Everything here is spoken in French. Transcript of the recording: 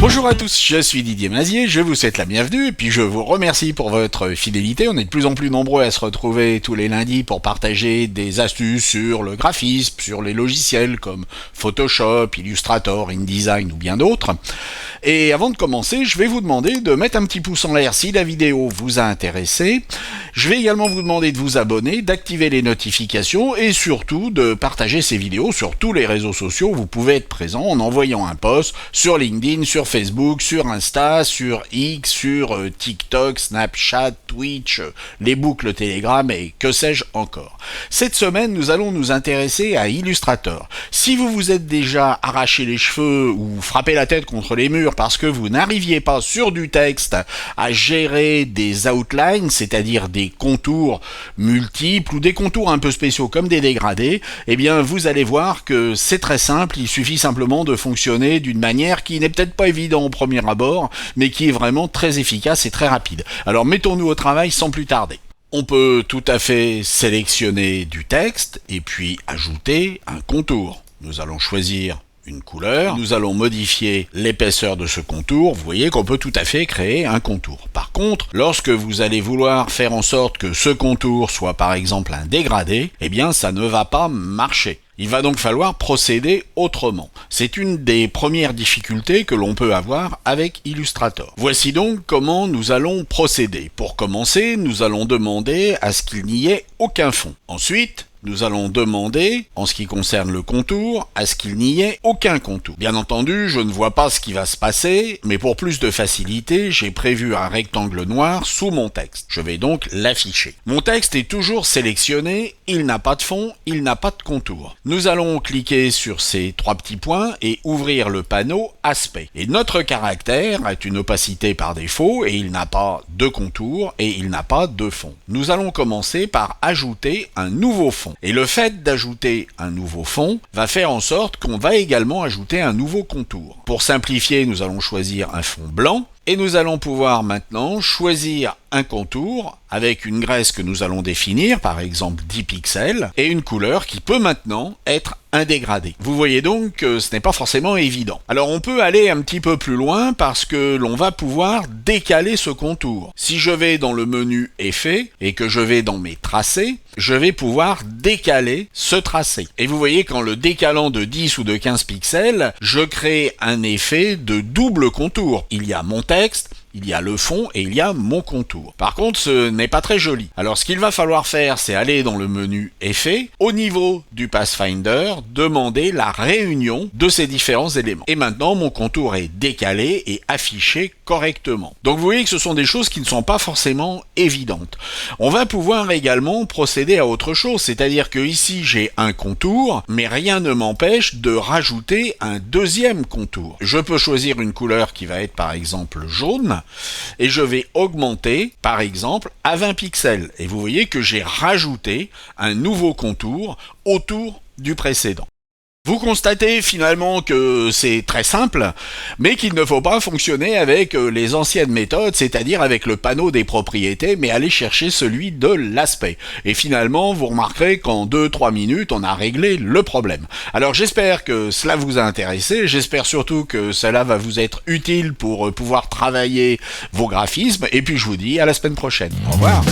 Bonjour à tous, je suis Didier Mazier, je vous souhaite la bienvenue et puis je vous remercie pour votre fidélité. On est de plus en plus nombreux à se retrouver tous les lundis pour partager des astuces sur le graphisme, sur les logiciels comme Photoshop, Illustrator, InDesign ou bien d'autres. Et avant de commencer, je vais vous demander de mettre un petit pouce en l'air si la vidéo vous a intéressé. Je vais également vous demander de vous abonner, d'activer les notifications et surtout de partager ces vidéos sur tous les réseaux sociaux. Vous pouvez être présent en envoyant un post sur LinkedIn, sur Facebook, sur Insta, sur X, sur TikTok, Snapchat, Twitch, les boucles Telegram et que sais-je encore. Cette semaine, nous allons nous intéresser à Illustrator. Si vous vous êtes déjà arraché les cheveux ou frappé la tête contre les murs parce que vous n'arriviez pas sur du texte à gérer des outlines, c'est-à-dire des contours multiples ou des contours un peu spéciaux comme des dégradés, eh bien vous allez voir que c'est très simple, il suffit simplement de fonctionner d'une manière qui n'est peut-être pas évidente au premier abord, mais qui est vraiment très efficace et très rapide. Alors mettons-nous au travail sans plus tarder. On peut tout à fait sélectionner du texte et puis ajouter un contour. Nous allons choisir une couleur, nous allons modifier l'épaisseur de ce contour, vous voyez qu'on peut tout à fait créer un contour. Par contre, lorsque vous allez vouloir faire en sorte que ce contour soit par exemple un dégradé, eh bien ça ne va pas marcher. Il va donc falloir procéder autrement. C'est une des premières difficultés que l'on peut avoir avec Illustrator. Voici donc comment nous allons procéder. Pour commencer, nous allons demander à ce qu'il n'y ait aucun fond. Ensuite, nous allons demander, en ce qui concerne le contour, à ce qu'il n'y ait aucun contour. Bien entendu, je ne vois pas ce qui va se passer, mais pour plus de facilité, j'ai prévu un rectangle noir sous mon texte. Je vais donc l'afficher. Mon texte est toujours sélectionné, il n'a pas de fond, il n'a pas de contour. Nous allons cliquer sur ces trois petits points et ouvrir le panneau Aspect. Et notre caractère a une opacité par défaut et il n'a pas de contour et il n'a pas de fond. Nous allons commencer par ajouter un nouveau fond. Et le fait d'ajouter un nouveau fond va faire en sorte qu'on va également ajouter un nouveau contour. Pour simplifier, nous allons choisir un fond blanc et nous allons pouvoir maintenant choisir un contour avec une graisse que nous allons définir, par exemple 10 pixels, et une couleur qui peut maintenant être un dégradé. Vous voyez donc que ce n'est pas forcément évident. Alors on peut aller un petit peu plus loin parce que l'on va pouvoir décaler ce contour. Si je vais dans le menu Effets et que je vais dans mes tracés, je vais pouvoir décaler ce tracé. Et vous voyez qu'en le décalant de 10 ou de 15 pixels, je crée un effet de double contour. Il y a mon texte, il y a le fond et il y a mon contour. Par contre, ce n'est pas très joli. Alors ce qu'il va falloir faire, c'est aller dans le menu Effets, au niveau du Pathfinder, demander la réunion de ces différents éléments. Et maintenant, mon contour est décalé et affiché correctement. Donc vous voyez que ce sont des choses qui ne sont pas forcément évidentes. On va pouvoir également procéder à autre chose, c'est-à-dire que ici j'ai un contour, mais rien ne m'empêche de rajouter un deuxième contour. Je peux choisir une couleur qui va être par exemple jaune, et je vais augmenter, par exemple, à 20 pixels. Et vous voyez que j'ai rajouté un nouveau contour autour du précédent. Vous constatez finalement que c'est très simple, mais qu'il ne faut pas fonctionner avec les anciennes méthodes, c'est-à-dire avec le panneau des propriétés, mais aller chercher celui de l'aspect. Et finalement, vous remarquerez qu'en 2-3 minutes, on a réglé le problème. Alors j'espère que cela vous a intéressé, j'espère surtout que cela va vous être utile pour pouvoir travailler vos graphismes, et puis je vous dis à la semaine prochaine. Au revoir.